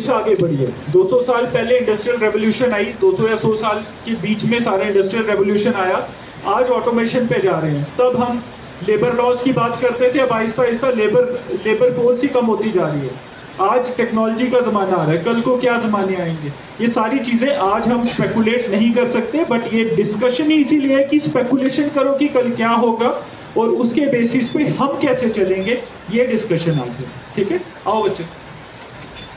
देश आगे बढ़ी है। 200 साल पहले इंडस्ट्रियल रेवोल्यूशन आई, 200 या 100 साल के बीच में सारा इंडस्ट्रियल रेवोल्यूशन आया, आज ऑटोमेशन पे जा रहे हैं। तब हम लेबर लॉज की बात करते थे, अब आहिस्ता आहिस्ता लेबर फोर्स ही कम होती जा रही है। आज टेक्नोलॉजी का ज़माना आ रहा है, कल को क्या ज़माने आएंगे, ये सारी चीज़ें आज हम स्पेकुलेट नहीं कर सकते, बट ये डिस्कशन ही इसीलिए है कि स्पेकुलेशन करो कि कल क्या होगा और उसके बेसिस पे हम कैसे चलेंगे, ये डिस्कशन आज है। ठीक है, आओ बच्चे।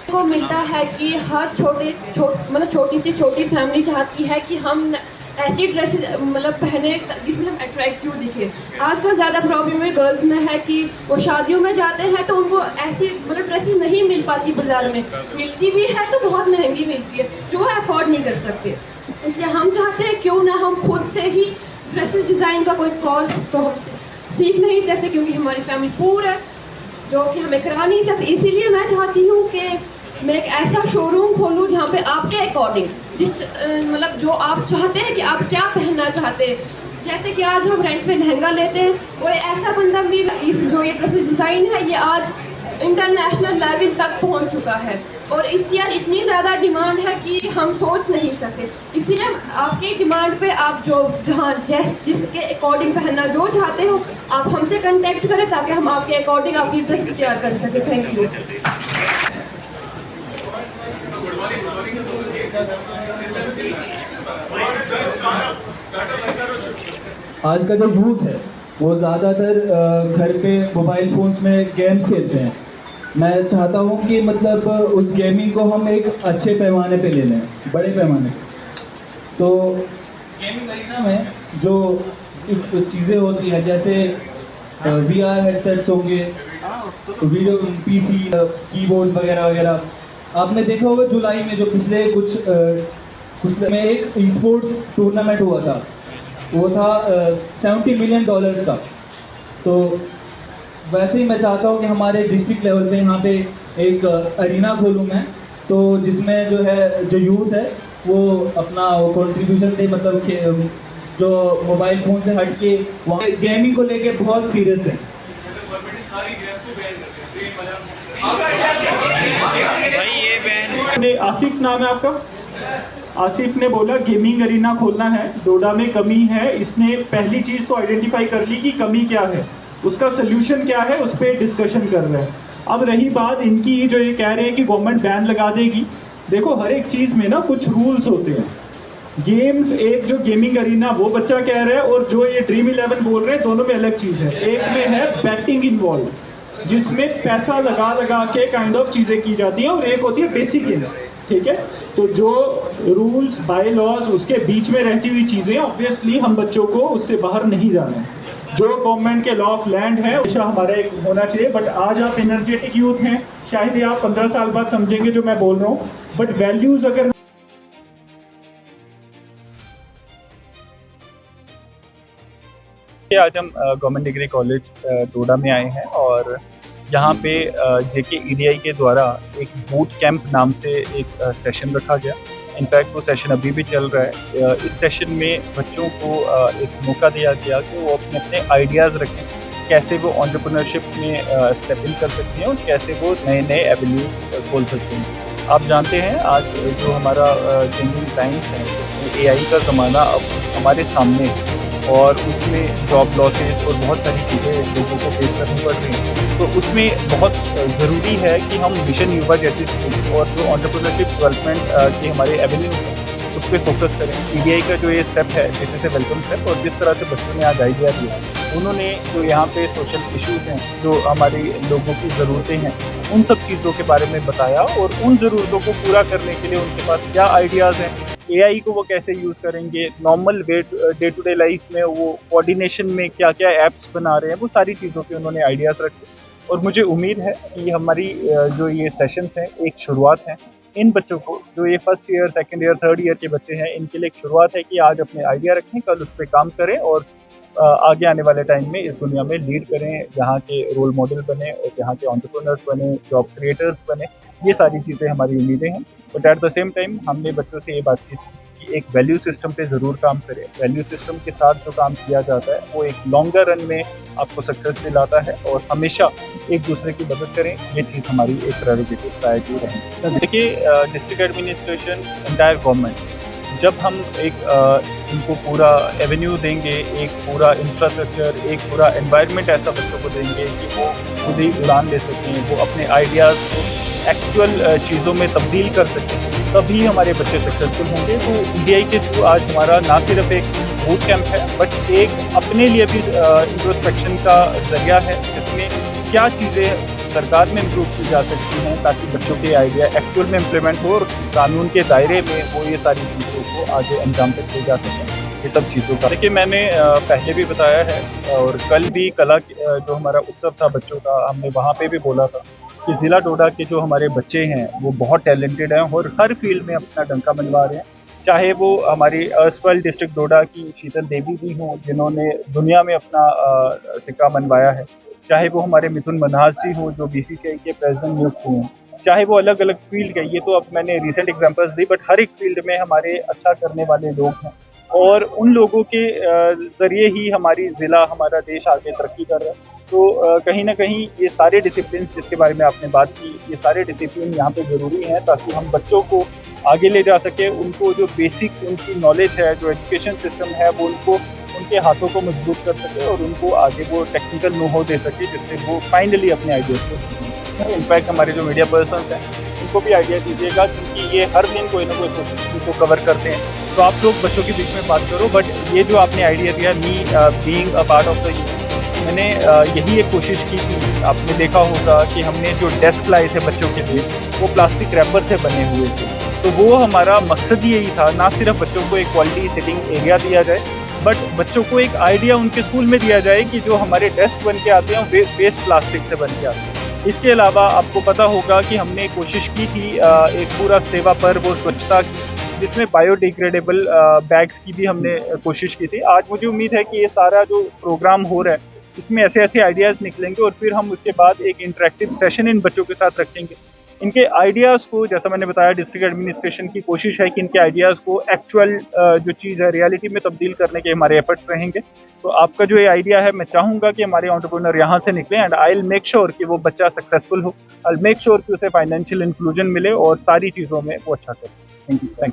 को मिलता है कि हर छोटी सी फैमिली चाहती है कि हम ऐसी ड्रेसेस मतलब पहने जिसमें हम अट्रैक्टिव दिखे। आजकल ज़्यादा प्रॉब्लम है गर्ल्स में है कि वो शादियों में जाते हैं तो उनको ऐसी ड्रेसेस नहीं मिल पाती, बाज़ार में मिलती भी है तो बहुत महंगी मिलती है, जो अफोर्ड नहीं कर सकते। इसलिए हम चाहते हैं क्यों ना हम खुद से ही ड्रेसेस डिज़ाइन का कोई कोर्स तो हम सीख नहीं सकते, क्योंकि हमारी फैमिली पूर है जो कि हमें करा नहीं सकते। इसीलिए मैं चाहती हूँ कि मैं एक ऐसा शोरूम खोलूँ जहाँ पे आपके अकॉर्डिंग जो आप चाहते हैं कि आप क्या पहनना चाहते हैं। जैसे कि आज हम रेंट पे लहंगा लेते हैं, कोई ऐसा बंदा भी जो ये ड्रेसेस डिज़ाइन है ये आज इंटरनेशनल लेवल तक पहुँच चुका है और इसकी आज इतनी ज़्यादा डिमांड है कि हम सोच नहीं सकते। इसीलिए आपकी डिमांड पे आप जिसके अकॉर्डिंग पहनना जो चाहते हो आप हमसे कांटेक्ट करें ताकि हम आपके अकॉर्डिंग आपकी ड्रेस तैयार कर सकें। Thank you. आज का जो यूथ है वो ज़्यादातर घर पे मोबाइल फ़ोन्स में गेम्स खेलते हैं। मैं चाहता हूँ कि मतलब उस गेमिंग को हम एक अच्छे पैमाने पे ले लें, बड़े पैमाने पे। तो गेमिंग अरीना में जो चीज़ें होती हैं जैसे VR हेडसेट्स होंगे, वीडियो PC कीबोर्ड वगैरह वगैरह। आपने देखा होगा जुलाई में जो पिछले कुछ में एक ई-स्पोर्ट्स टूर्नामेंट हुआ था, वो था $70 मिलियन का। तो वैसे ही मैं चाहता हूँ कि हमारे डिस्ट्रिक्ट लेवल पे यहाँ पे एक अरीना खोलूँ मैं, तो जिसमें जो है जो यूथ है वो अपना वो कंट्रीब्यूशन दे, मतलब कि जो मोबाइल फ़ोन से हट के वहाँ गेमिंग को लेके बहुत सीरियस है। आसिफ नाम है आपका? आसिफ ने बोला गेमिंग अरीना खोलना है, डोडा में कमी है। इसने पहली चीज़ तो आइडेंटिफाई कर ली कि कमी क्या है, उसका सल्यूशन क्या है, उस पर डिस्कशन कर रहे हैं। अब रही बात इनकी, जो ये कह रहे हैं कि गवर्नमेंट बैन लगा देगी, देखो हर एक चीज़ में ना कुछ रूल्स होते हैं। गेम्स, एक जो गेमिंग अरीना वो बच्चा कह रहा है और जो ये ड्रीम 11 बोल रहे हैं, दोनों में अलग चीज़ है। एक में है बैटिंग इन्वॉल्व, जिसमें पैसा लगा लगा के काइंड ऑफ चीज़ें की जाती हैं, और एक होती है बेसिक गेम्स। ठीक है, तो जो रूल्स बाय लॉज उसके बीच में रहती हुई चीज़ें, ऑब्वियसली हम बच्चों को उससे बाहर नहीं जाना है। जो गवर्नमेंट के लॉ ऑफ लैंड है हमेशा हमारा एक होना चाहिए। बट आज आप एनर्जेटिक यूथ हैं, शायद ही आप 15 साल बाद समझेंगे जो मैं बोल रहा हूँ, बट वैल्यूज़ अगर आज हम गवर्नमेंट डिग्री कॉलेज डोडा में आए हैं और यहाँ पे JK EDI के द्वारा एक बूट कैंप नाम से एक सेशन रखा गया। इनफैक्ट वो सेशन अभी भी चल रहा है। इस सेशन में बच्चों को एक मौका दिया गया कि वो अपने अपने आइडियाज़ रखें, कैसे वो एंटरप्रेन्योरशिप में स्टेप इन कर सकते हैं और कैसे वो नए नए एवेन्यू खोल सकते हैं। आप जानते हैं आज जो हमारा चेंजिंग टाइम्स है, उसमें AI का ज़माना अब हमारे सामने है और उसमें जॉब लॉसेस और बहुत सारी चीज़ें लोगों को फेस करनी पड़ रही हैं। तो उसमें बहुत ज़रूरी है कि हम मिशन युवा जैसी और जो एंटरप्रेन्योरशिप डेवलपमेंट के हमारे एवेन्यू हैं उस पर फोकस करें। EDI का जो ये स्टेप है, जैसे से वेलकम स्टेप, और जिस तरह से बच्चों ने आज आइडिया दिया, उन्होंने जो यहाँ पे सोशल इश्यूज़ हैं, जो हमारे लोगों की ज़रूरतें हैं, उन सब चीज़ों के बारे में बताया और उन ज़रूरतों को पूरा करने के लिए उनके पास क्या आइडियाज़ हैं, AI को वो कैसे यूज़ करेंगे, normal day to day life में वो कोऑर्डिनेशन में क्या क्या ऐप्स बना रहे हैं, वो सारी चीज़ों के उन्होंने आइडियाज़ रखे। और मुझे उम्मीद है कि हमारी जो ये सेशंस हैं एक शुरुआत है। इन बच्चों को, जो ये first year, second year, third year के बच्चे हैं, इनके लिए एक शुरुआत है कि आज अपने आइडिया रखें, कल उस पर काम करें और आगे आने वाले टाइम में इस दुनिया में लीड करें, यहाँ के रोल मॉडल बने और यहाँ के एंटरप्रेन्योर्स बने, जॉब क्रिएटर्स बने। ये सारी चीज़ें हमारी उम्मीदें हैं। But at the same time हमने बच्चों से ये बातचीत की कि एक वैल्यू सिस्टम पे ज़रूर काम करें। वैल्यू सिस्टम के साथ जो काम किया जाता है वो एक लॉन्गर रन में आपको सक्सेस दिलाता है, और हमेशा एक दूसरे की मदद करें, ये चीज़ हमारी एक प्रायोरिटी रहेगी। देखिए, डिस्ट्रिक्ट एडमिनिस्ट्रेशन, एंटायर गवर्नमेंट, जब हम एक इनको पूरा एवेन्यू देंगे, एक पूरा इंफ्रास्ट्रक्चर, एक पूरा एनवायरनमेंट ऐसा बच्चों को देंगे कि वो खुद ही उड़ान ले सकें, वो अपने आइडियाज़ को एक्चुअल चीज़ों में तब्दील कर सकें, तभी हमारे बच्चे सक्सेसफुल होंगे। तो EDI के थ्रू आज हमारा ना सिर्फ एक बूट कैंप है, बट एक अपने लिए भी इंट्रोस्पेक्शन का ज़रिया है, जिसमें क्या चीज़ें सरकार में इम्प्रूव की जा सकती हैं ताकि बच्चों के आइडिया एक्चुअल में इम्प्लीमेंट हो और कानून के दायरे में वो ये सारी चीज़ों को आगे अंजाम तक ले जा सकें, ये सब चीज़ों का। देखिए, मैंने पहले भी बताया है, और कल भी कला जो हमारा उत्सव था बच्चों का, हमने वहाँ पे भी बोला था कि ज़िला डोडा के जो हमारे बच्चे हैं वो बहुत टैलेंटेड हैं और हर फील्ड में अपना डंका मनवा रहे हैं। चाहे वो हमारी अर्सवाइल डिस्ट्रिक्ट डोडा की शीतल देवी भी हों, जिन्होंने दुनिया में अपना सिक्का मनवाया है, चाहे वो हमारे मिथुन मनहास जी हो जो BCCI के प्रेसिडेंट नियुक्त हुए हैं, चाहे वो अलग अलग फील्ड के, ये तो अब मैंने रिसेंट एग्जांपल्स दी, बट हर एक फील्ड में हमारे अच्छा करने वाले लोग हैं, और उन लोगों के ज़रिए ही हमारी ज़िला, हमारा देश आगे तरक्की कर रहा है। तो कहीं ना कहीं ये सारे डिसिप्लिन जिसके बारे में आपने बात की, ये सारे डिसिप्लिन यहाँ पे ज़रूरी हैं ताकि हम बच्चों को आगे ले जा सके, उनको जो बेसिक उनकी नॉलेज है, जो एजुकेशन सिस्टम है, वो उनको उनके हाथों को मजबूत कर सके और उनको आगे वो टेक्निकल नो हो दे सके, जिससे वो फाइनली अपने आइडियाज़ को। इनफैक्ट हमारे जो मीडिया पर्सन हैं उनको भी आइडिया दीजिएगा, क्योंकि ये हर दिन कोई ना कोई चीज़ को कवर करते हैं। तो आप लोग बच्चों के बीच में बात करो, बट ये जो आपने आइडिया दिया, me being a part of the youth, मैंने यही एक कोशिश की थी। आपने देखा होगा कि हमने जो डेस्क लाए थे बच्चों के लिए, वो प्लास्टिक रैपर से बने हुए थे। तो वो हमारा मकसद यही था, ना सिर्फ बच्चों को एक क्वालिटी सिटिंग एरिया दिया जाए, बट बच्चों को एक आइडिया उनके स्कूल में दिया जाए कि जो हमारे डेस्क बन के आते हैं वेस्ट प्लास्टिक से बन के आते हैं। इसके अलावा आपको पता होगा कि हमने कोशिश की थी एक पूरा सेवा पर वो स्वच्छता की, जिसमें बायोडिग्रेडेबल बैग्स की भी हमने कोशिश की थी। आज मुझे उम्मीद है कि ये सारा जो प्रोग्राम हो रहा है इसमें ऐसे ऐसे आइडियाज़ निकलेंगे, और फिर हम उसके बाद एक इंटरेक्टिव सेशन इन बच्चों के साथ रखेंगे। इनके आइडियाज़ को, जैसा मैंने बताया, डिस्ट्रिक्ट एडमिनिस्ट्रेशन की कोशिश है कि इनके आइडियाज़ को एक्चुअल जो चीज़ है रियलिटी में तब्दील करने के हमारे एफर्ट्स रहेंगे। तो आपका जो ये आइडिया है, मैं चाहूँगा कि हमारे एंटरप्रेन्योर यहाँ से निकले, and I will make sure कि वो बच्चा सक्सेसफुल हो। आई विल मेक श्योर कि उसे फाइनेंशियल इंक्लूजन मिले और सारी चीज़ों में वो अच्छा करे। Thank you.